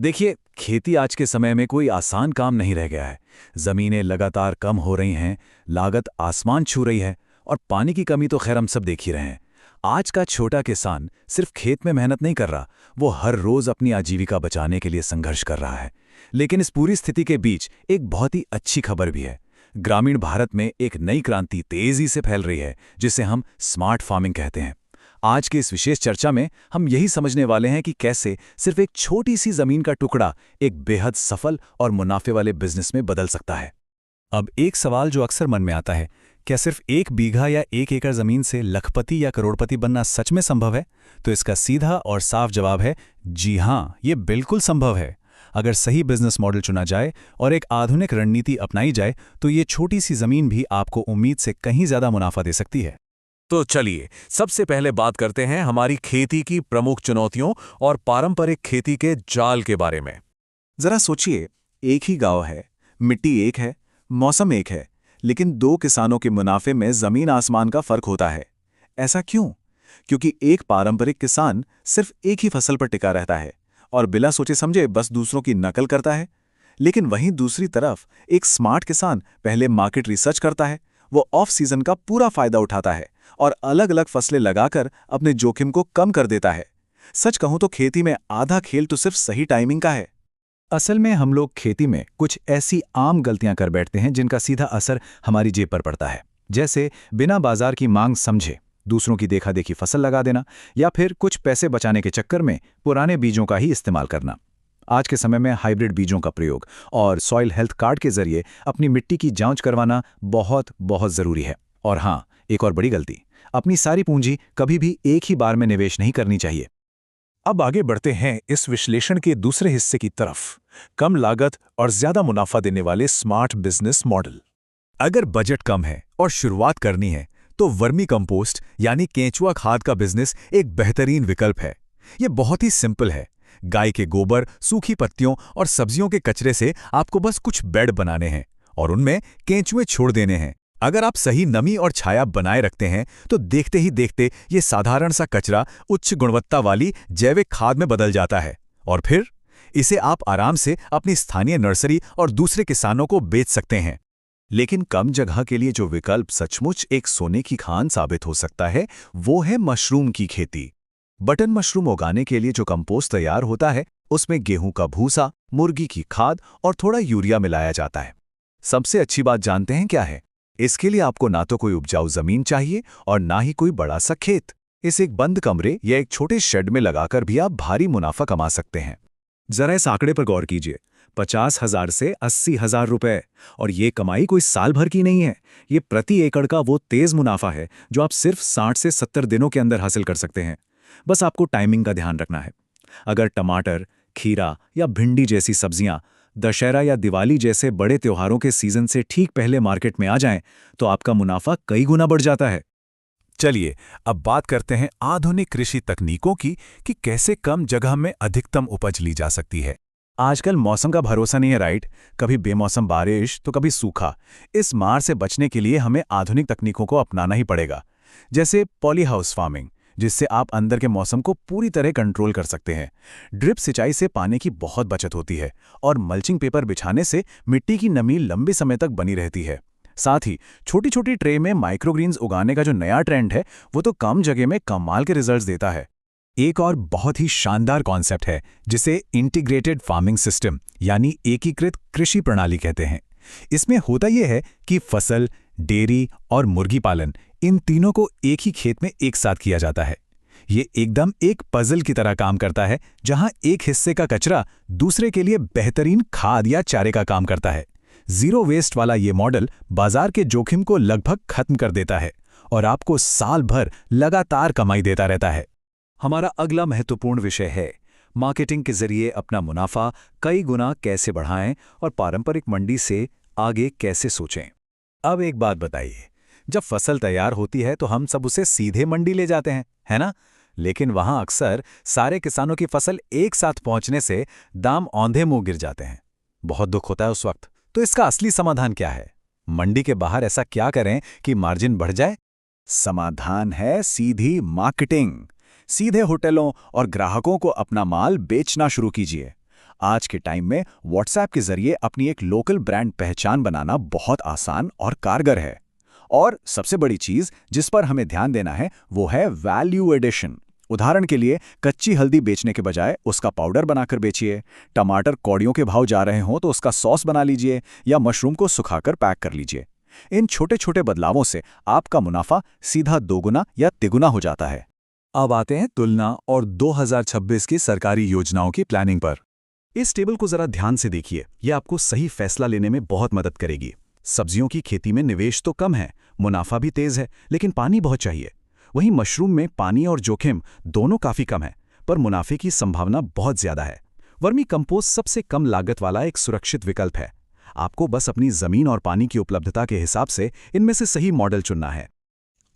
देखिए, खेती आज के समय में कोई आसान काम नहीं रह गया है। जमीनें लगातार कम हो रही हैं, लागत आसमान छू रही है और पानी की कमी तो खैर हम सब देख ही रहे हैं। आज का छोटा किसान सिर्फ खेत में मेहनत नहीं कर रहा, वो हर रोज अपनी आजीविका बचाने के लिए संघर्ष कर रहा है। लेकिन इस पूरी स्थिति के बीच एक बहुत ही अच्छी खबर भी है। ग्रामीण भारत में एक नई क्रांति तेजी से फैल रही है, जिसे हम स्मार्ट फार्मिंग कहते हैं। आज के इस विशेष चर्चा में हम यही समझने वाले हैं कि कैसे सिर्फ एक छोटी सी जमीन का टुकड़ा एक बेहद सफल और मुनाफे वाले बिजनेस में बदल सकता है। अब एक सवाल जो अक्सर मन में आता है, क्या सिर्फ 1 बीघा या 1 एकड़ जमीन से लखपति या करोड़पति बनना सच में संभव है? तो इसका सीधा और साफ जवाब है जी हाँ, ये बिल्कुल संभव है। अगर सही बिजनेस मॉडल चुना जाए और एक आधुनिक रणनीति अपनाई जाए तो ये छोटी सी जमीन भी आपको उम्मीद से कहीं ज्यादा मुनाफा दे सकती है। तो चलिए सबसे पहले बात करते हैं हमारी खेती की प्रमुख चुनौतियों और पारंपरिक खेती के जाल के बारे में। जरा सोचिए, एक ही गांव है, मिट्टी एक है, मौसम एक है, लेकिन दो किसानों के मुनाफे में जमीन आसमान का फर्क होता है। ऐसा क्यों? क्योंकि एक पारंपरिक किसान सिर्फ एक ही फसल पर टिका रहता है और बिना सोचे समझे बस दूसरों की नकल करता है। लेकिन वहीं दूसरी तरफ एक स्मार्ट किसान पहले मार्केट रिसर्च करता है, वो ऑफ सीजन का पूरा फायदा उठाता है और अलग अलग फसलें लगाकर अपने जोखिम को कम कर देता है। सच कहूं तो खेती में आधा खेल तो सिर्फ सही टाइमिंग का है। असल में हम लोग खेती में कुछ ऐसी आम गलतियां कर बैठते हैं जिनका सीधा असर हमारी जेब पर पड़ता है। जैसे बिना बाजार की मांग समझे दूसरों की देखा देखी फसल लगा देना, या फिर कुछ पैसे बचाने के चक्कर में पुराने बीजों का ही इस्तेमाल करना। आज के समय में हाइब्रिड बीजों का प्रयोग और सॉइल हेल्थ कार्ड के जरिए अपनी मिट्टी की जांच करवाना बहुत बहुत जरूरी है। और हाँ, एक और बड़ी गलती, अपनी सारी पूंजी कभी भी एक ही बार में निवेश नहीं करनी चाहिए। अब आगे बढ़ते हैं इस विश्लेषण के दूसरे हिस्से की तरफ, कम लागत और ज्यादा मुनाफा देने वाले स्मार्ट बिजनेस मॉडल। अगर बजट कम है और शुरुआत करनी है तो वर्मी कंपोस्ट यानी केंचुआ खाद का बिजनेस एक बेहतरीन विकल्प है। ये बहुत ही सिंपल है। गाय के गोबर, सूखी पत्तियों और सब्जियों के कचरे से आपको बस कुछ बेड बनाने हैं और उनमें केंचुए छोड़ देने हैं। अगर आप सही नमी और छाया बनाए रखते हैं तो देखते ही देखते ये साधारण सा कचरा उच्च गुणवत्ता वाली जैविक खाद में बदल जाता है और फिर इसे आप आराम से अपनी स्थानीय नर्सरी और दूसरे किसानों को बेच सकते हैं। लेकिन कम जगह के लिए जो विकल्प सचमुच एक सोने की खान साबित हो सकता है, वो है मशरूम की खेती। बटन मशरूम उगाने के लिए जो कंपोस्ट तैयार होता है, उसमें गेहूं का भूसा, मुर्गी की खाद और थोड़ा यूरिया मिलाया जाता है। सबसे अच्छी बात जानते हैं क्या है? इसके लिए आपको ना तो कोई उपजाऊ जमीन चाहिए और ना ही कोई बड़ा सा खेत। इस एक बंद कमरे या एक छोटे शेड में लगाकर भी आप भारी मुनाफा कमा सकते हैं। जरा इस आंकड़े पर गौर कीजिए, 50,000 से 80,000 रुपए। और ये कमाई कोई साल भर की नहीं है, ये प्रति एकड़ का वो तेज मुनाफा है जो आप सिर्फ 60 से 70 दिनों के अंदर हासिल कर सकते हैं। बस आपको टाइमिंग का ध्यान रखना है। अगर टमाटर, खीरा या भिंडी जैसी सब्जियां दशहरा या दिवाली जैसे बड़े त्योहारों के सीजन से ठीक पहले मार्केट में आ जाएं, तो आपका मुनाफा कई गुना बढ़ जाता है। चलिए अब बात करते हैं आधुनिक कृषि तकनीकों की कि कैसे कम जगह में अधिकतम उपज ली जा सकती है। आजकल मौसम का भरोसा नहीं है, राइट? कभी बेमौसम बारिश तो कभी सूखा। इस मार से बचने के लिए हमें आधुनिक तकनीकों को अपनाना ही पड़ेगा। जैसे पॉली हाउस फार्मिंग, जिससे आप अंदर के मौसम को पूरी तरह कंट्रोल कर सकते हैं। ड्रिप सिंचाई से पानी की बहुत बचत होती है और मल्चिंग पेपर बिछाने से मिट्टी की नमी लंबे समय तक बनी रहती है। साथ ही छोटी छोटी ट्रे में माइक्रोग्रीन्स उगाने का जो नया ट्रेंड है, वो तो कम जगह में कमाल के रिजल्ट्स देता है। एक और बहुत ही शानदार कॉन्सेप्ट है जिसे इंटीग्रेटेड फार्मिंग सिस्टम यानी एकीकृत कृषि प्रणाली कहते हैं। इसमें होता यह है कि फसल, डेयरी और मुर्गी पालन, इन तीनों को एक ही खेत में एक साथ किया जाता है। ये एकदम एक पजल की तरह काम करता है, जहां एक हिस्से का कचरा दूसरे के लिए बेहतरीन खाद या चारे का काम करता है। जीरो वेस्ट वाला ये मॉडल बाजार के जोखिम को लगभग खत्म कर देता है और आपको साल भर लगातार कमाई देता रहता है। हमारा अगला महत्वपूर्ण विषय है मार्केटिंग के जरिए अपना मुनाफा कई गुना कैसे बढ़ाएं और पारंपरिक मंडी से आगे कैसे सोचें। अब एक बात बताइए, जब फसल तैयार होती है तो हम सब उसे सीधे मंडी ले जाते हैं, है ना? लेकिन वहां अक्सर सारे किसानों की फसल एक साथ पहुंचने से दाम औंधे मुंह गिर जाते हैं। बहुत दुख होता है उस वक्त। तो इसका असली समाधान क्या है? मंडी के बाहर ऐसा क्या करें कि मार्जिन बढ़ जाए? समाधान है सीधी मार्केटिंग। सीधे होटलों और ग्राहकों को अपना माल बेचना शुरू कीजिए। आज के टाइम में व्हाट्सएप के जरिए अपनी एक लोकल ब्रांड पहचान बनाना बहुत आसान और कारगर है। और सबसे बड़ी चीज जिस पर हमें ध्यान देना है वो है वैल्यू एडिशन। उदाहरण के लिए कच्ची हल्दी बेचने के बजाय उसका पाउडर बनाकर बेचिए, टमाटर कौड़ियों के भाव जा रहे हों तो उसका सॉस बना लीजिए, या मशरूम को सुखाकर पैक कर लीजिए। इन छोटे छोटे बदलावों से आपका मुनाफा सीधा दोगुना या तिगुना हो जाता है। अब आते हैं तुलना और 2026 की सरकारी योजनाओं की प्लानिंग पर। इस टेबल को जरा ध्यान से देखिए, यह आपको सही फैसला लेने में बहुत मदद करेगी। सब्जियों की खेती में निवेश तो कम है, मुनाफा भी तेज है, लेकिन पानी बहुत चाहिए। वहीं मशरूम में पानी और जोखिम दोनों काफी कम है, पर मुनाफे की संभावना बहुत ज्यादा है। वर्मी कंपोस्ट सबसे कम लागत वाला एक सुरक्षित विकल्प है। आपको बस अपनी जमीन और पानी की उपलब्धता के हिसाब से इनमें से सही मॉडल चुनना है।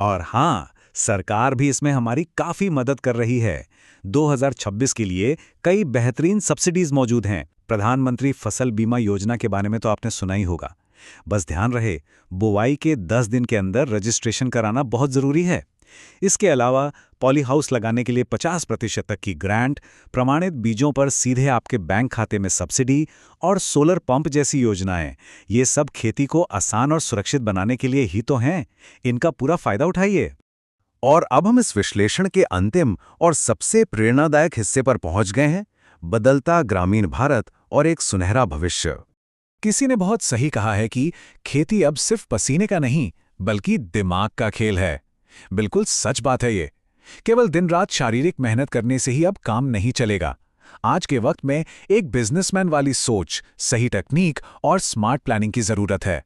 और हाँ, सरकार भी इसमें हमारी काफी मदद कर रही है। 2026 के लिए कई बेहतरीन सब्सिडीज मौजूद हैं। प्रधानमंत्री फसल बीमा योजना के बारे में तो आपने सुना ही होगा। बस ध्यान रहे, बुवाई के 10 दिन के अंदर रजिस्ट्रेशन कराना बहुत जरूरी है। इसके अलावा पॉली हाउस लगाने के लिए 50% तक की ग्रांट, प्रमाणित बीजों पर सीधे आपके बैंक खाते में सब्सिडी और सोलर पंप जैसी योजनाएं, ये सब खेती को आसान और सुरक्षित बनाने के लिए ही तो हैं। इनका पूरा फायदा उठाइए। और अब हम इस विश्लेषण के अंतिम और सबसे प्रेरणादायक हिस्से पर पहुंच गए हैं, बदलता ग्रामीण भारत और एक सुनहरा भविष्य। किसी ने बहुत सही कहा है कि खेती अब सिर्फ पसीने का नहीं, बल्कि दिमाग का खेल है। बिल्कुल सच बात है ये। केवल दिन रात शारीरिक मेहनत करने से ही अब काम नहीं चलेगा। आज के वक्त में एक बिजनेसमैन वाली सोच, सही टेक्निक और स्मार्ट प्लानिंग की जरूरत है।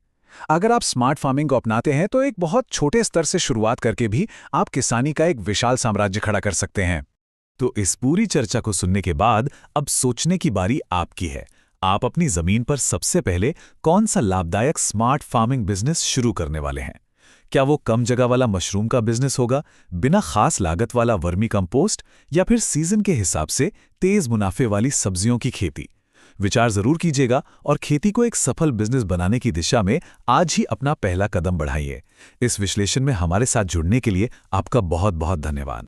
अगर आप स्मार्ट फार्मिंग को अपनाते हैं तो एक बहुत छोटे स्तर से शुरुआत करके भी आप किसानी का एक विशाल साम्राज्य खड़ा कर सकते हैं। तो इस पूरी चर्चा को सुनने के बाद अब सोचने की बारी आपकी है। आप अपनी जमीन पर सबसे पहले कौन सा लाभदायक स्मार्ट फार्मिंग बिजनेस शुरू करने वाले हैं? क्या वो कम जगह वाला मशरूम का बिजनेस होगा, बिना खास लागत वाला वर्मी कंपोस्ट, या फिर सीजन के हिसाब से तेज मुनाफे वाली सब्जियों की खेती? विचार जरूर कीजिएगा और खेती को एक सफल बिजनेस बनाने की दिशा में आज ही अपना पहला कदम बढ़ाइए। इस विश्लेषण में हमारे साथ जुड़ने के लिए आपका बहुत बहुत धन्यवाद।